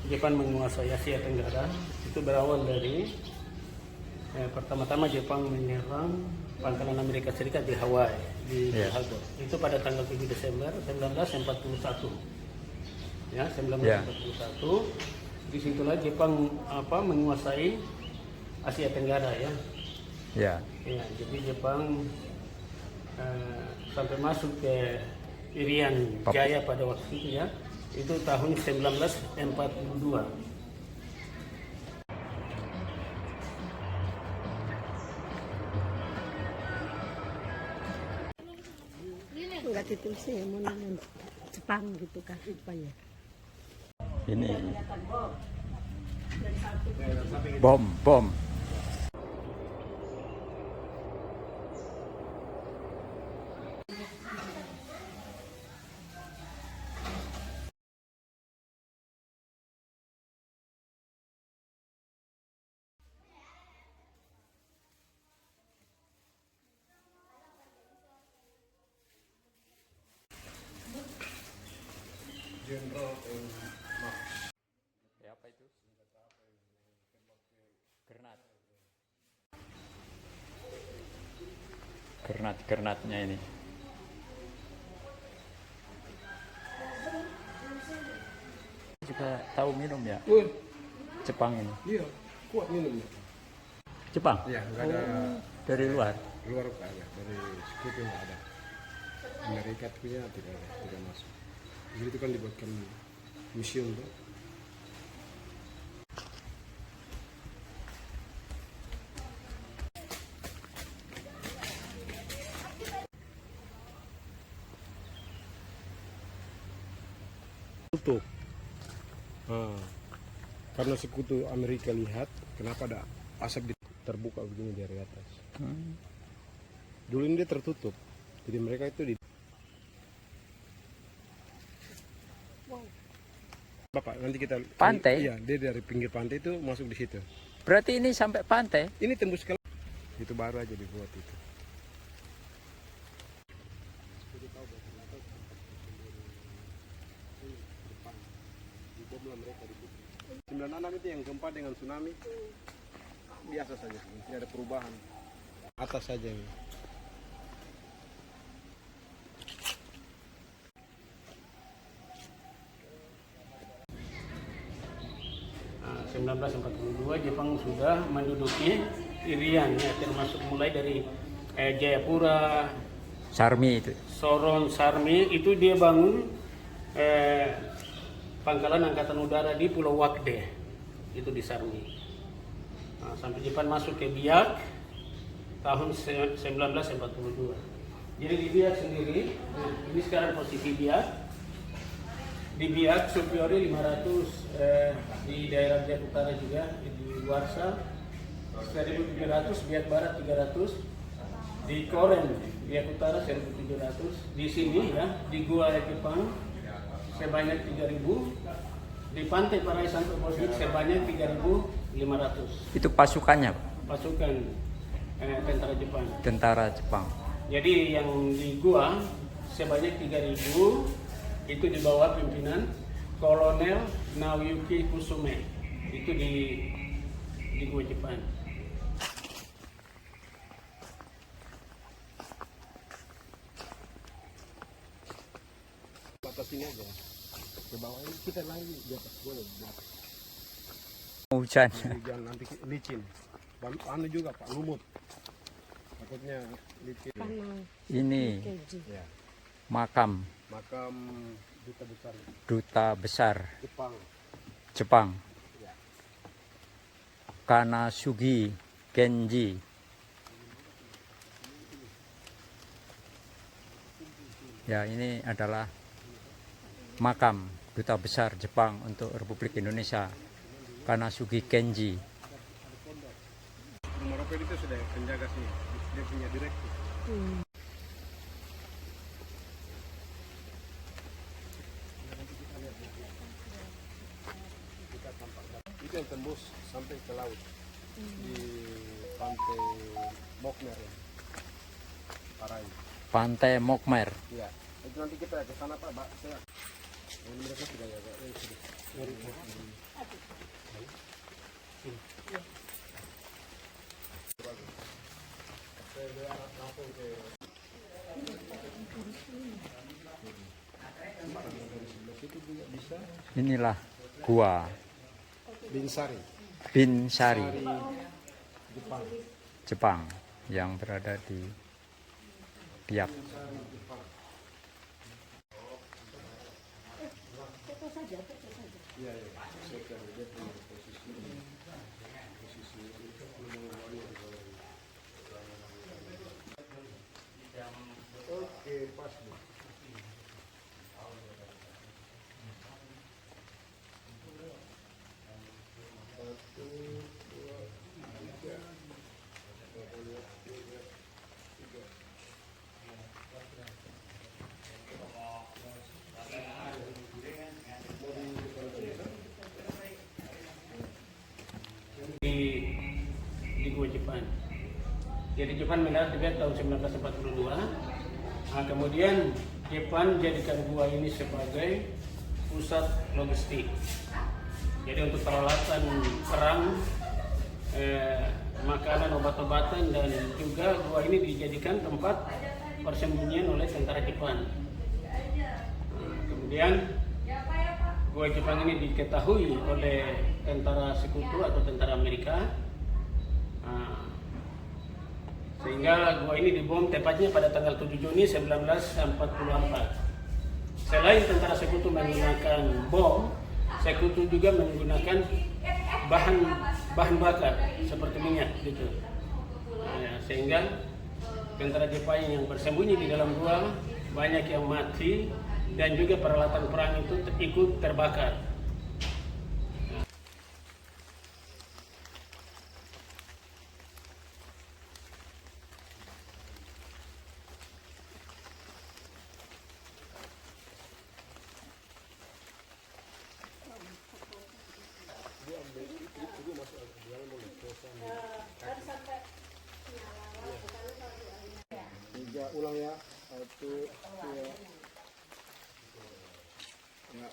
Jepang menguasai Asia Tenggara itu berawal dari pertama-tama Jepang menyerang pangkalan Amerika Serikat di Hawaii, di Pearl Harbor. Itu pada tanggal 7 Desember 1941. Ya, 1941. Disitulah Jepang menguasai Asia Tenggara ya. Ya, jadi Jepang sampai masuk ke Irian Jaya pada waktu itu ya. Itu tahun 1942. Enggak ditulis ya monumen Jepang gitu kan rupanya. Ini bom. Jenderal Ya, apa itu? Granatnya ini. Juga tahu minum ya? Jepang ini. Iya, kuat minumnya. Jepang? Iya, nggak ada Dari luar. luar nggak ada, dari sekutu nggak ada. Amerika punya tidak masuk. Jadi itu kan dibuatkan museum tuh. Tutup. Karena sekutu Amerika lihat kenapa ada asap terbuka begini dari atas. Dulu ini dia tertutup, jadi mereka itu di Bapak nanti kita Pantai? Iya, dia dari pinggir pantai itu masuk di situ. Berarti ini sampai pantai? Ini tembus ke itu baru aja dibuat itu. Sembilan enam itu yang gempa dengan tsunami biasa saja, tidak ada perubahan. Atas saja ini. Nah, 1942 Jepang sudah menduduki Irian ya, termasuk mulai dari Jayapura, Sarmi itu. Sorong, Sarmi itu dia bangun pangkalan angkatan udara di Pulau Wakde itu di Sarmi. Nah, sampai Jepang masuk ke Biak tahun 1942. Jadi di Biak sendiri, ini sekarang posisi Biak. Di Biak Supiori 500, di daerah Biak Utara juga, di Warsa 1.700, Biak Barat 300, di Koren Biak Utara 1.700, di sini ya di Gua Jepang sebanyak 3.000, di Pantai Parai Santo Bosnik sebanyak 3.500. Itu pasukannya, Pak? Pasukan tentara Jepang. Tentara Jepang. Jadi yang di Gua sebanyak 3.000 itu di bawah pimpinan Kolonel Naoyuki Kusume. Itu di Gua Jepang. Atas ini aja. Ke bawah ini kita lagi di atas boleh. Hujan. Hujan nanti licin. Anu juga Pak, lumut. Takutnya licin. Ini Ya. makam Makam duta besar Jepang. Jepang. Ya. Kanasugi Kenji. Ya, ini adalah makam duta besar Jepang untuk Republik Indonesia, Kanasugi Kenji. Rumah Ropel itu sudah penjaga sini. Dia punya direktur. Itu yang tembus sampai ke laut di pantai Mokmer ya. Parai. Pantai Mokmer. Iya. Itu nanti kita ke sana Pak. Saya Inilah gua Binsari. Binsari, Jepang. Jepang, yang berada di Biak. Oke, pas. Di Gua Jepang. Jadi Jepang mendarat di Biak tahun 1942. Nah, kemudian Jepang jadikan gua ini sebagai pusat logistik. Jadi untuk peralatan perang, makanan, obat-obatan, dan juga gua ini dijadikan tempat persembunyian oleh tentara Jepang. Nah, kemudian gua Jepang ini diketahui oleh tentara sekutu atau tentara Amerika. Nah, sehingga gua ini dibom tepatnya pada tanggal 7 Juni 1944. Selain tentara sekutu menggunakan bom, sekutu juga menggunakan bahan bakar seperti minyak gitu. Nah, sehingga tentara Jepang yang bersembunyi di dalam gua banyak yang mati dan juga peralatan perang itu ikut terbakar. Tiga ulang ya. Satu, dua. Ya.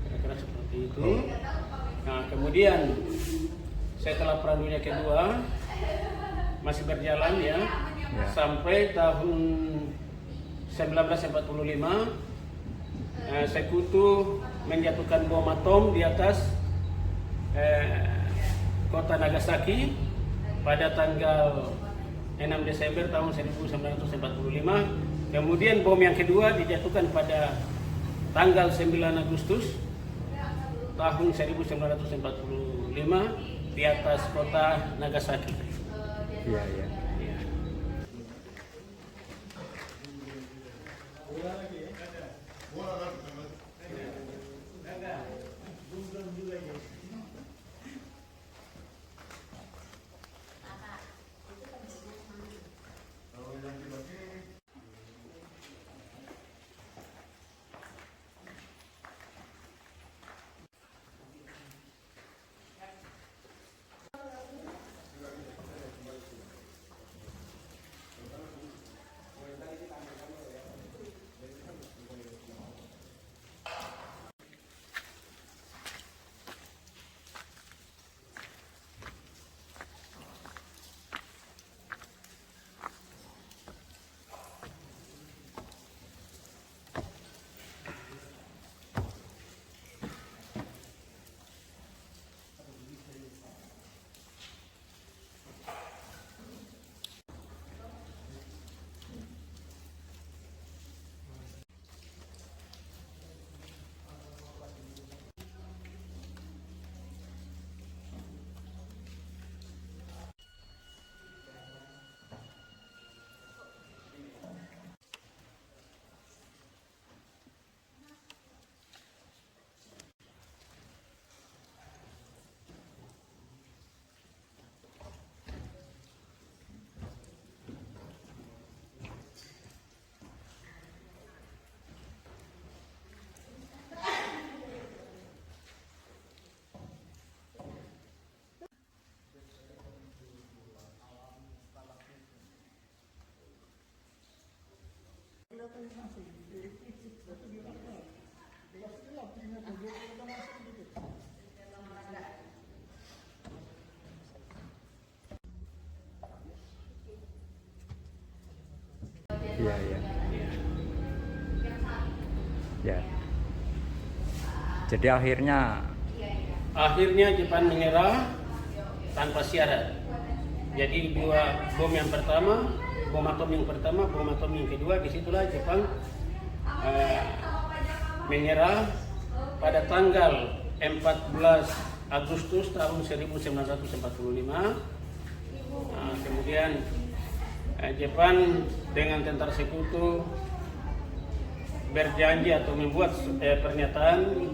Kira-kira seperti itu. Nah, kemudian setelah Perang Dunia Kedua masih berjalan ya, sampai tahun 1945 sekutu menjatuhkan bom atom di atas kota Nagasaki pada tanggal 6 Desember tahun 1945. Kemudian bom yang kedua dijatuhkan pada tanggal 9 Agustus tahun 1945 di atas kota Nagasaki. Iya, iya. Iya, iya. Ya. Jadi akhirnya Jepang menyerah tanpa syarat. Jadi dua bom yang pertama, bom atom yang pertama, bom atom yang kedua, disitulah Jepang menyerah pada tanggal 14 Agustus tahun 1945. Kemudian Jepang dengan tentara sekutu berjanji atau membuat pernyataan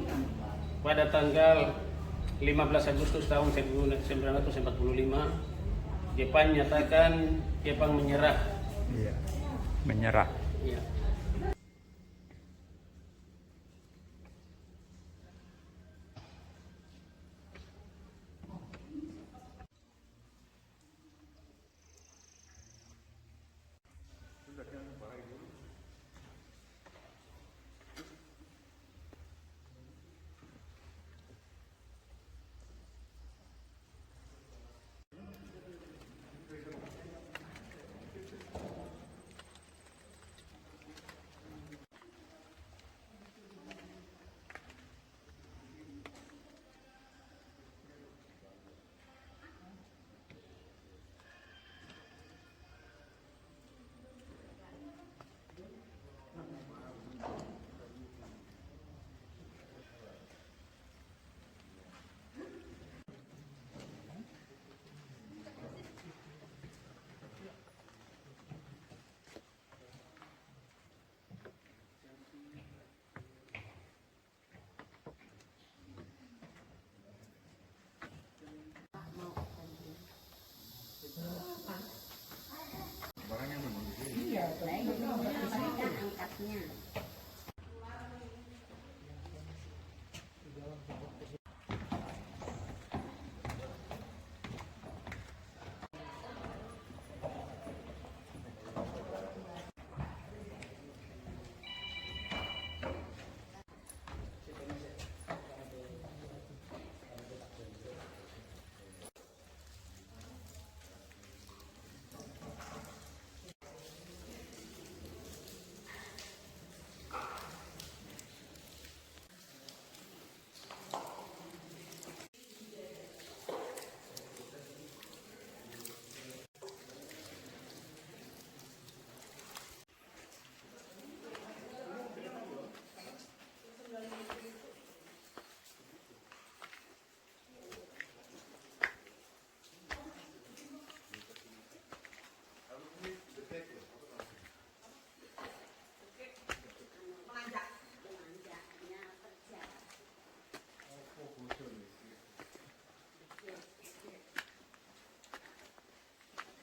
pada tanggal 15 Agustus tahun 1945. Jepang nyatakan Jepang menyerah. iya, menyerah. Ya.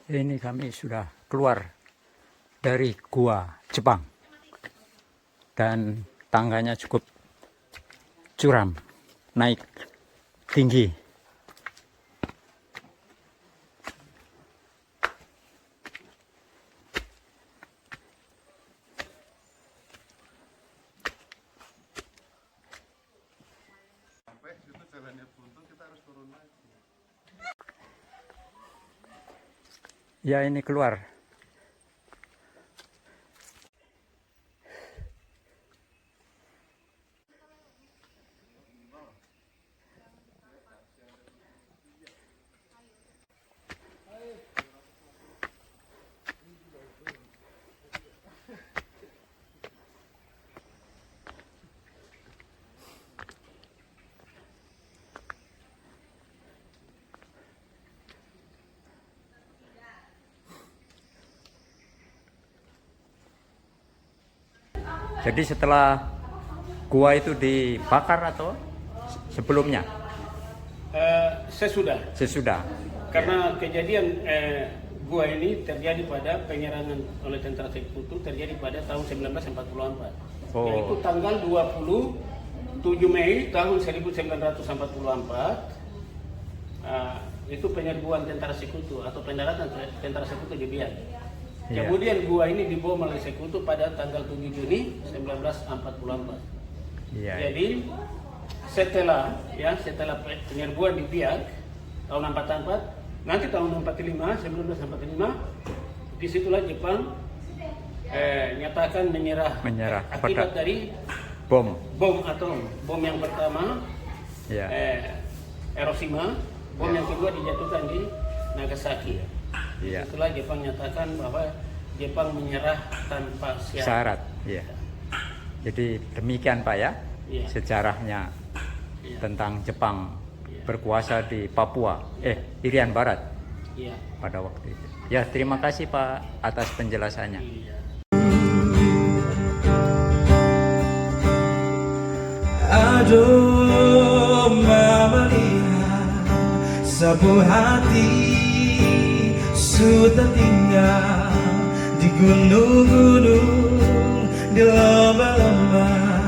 Ini kami sudah keluar dari gua Jepang dan tangganya cukup curam, naik tinggi. Sampai situ jalannya buntu, kita harus turun lagi. Ya, ini keluar. Jadi setelah gua itu dibakar atau sebelumnya? Sesudah. Sesudah. Karena kejadian gua ini terjadi pada penyerangan oleh tentara sekutu terjadi pada tahun 1944. Oh. Yaitu tanggal 27 Mei tahun 1944. Itu penyerbuan tentara sekutu atau pendaratan tentara sekutu di Biak. Iya. Kemudian gua ini dibom oleh Sekutu pada tanggal 7 Juni 1944. Iya. Jadi setelah penyerbuan di Biak tahun 44, nanti tahun 1945, disitulah Jepang nyatakan menyerah pada akibat dari bom. bom atom. Bom yang pertama Ya. Hiroshima, bom yang kedua dijatuhkan di Nagasaki. Iya. Itulah Jepang nyatakan bahwa Jepang menyerah tanpa Syarat. Iya. Jadi demikian Pak ya, Iya. sejarahnya Iya. tentang Jepang Iya. berkuasa di Papua, Irian Barat Iya. pada waktu itu. Ya, terima kasih Pak atas penjelasannya. Iya. Aduh melihat sebuah hati sudah tinggal di gunung-gunung, di lembah-lembah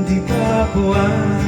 di Papua.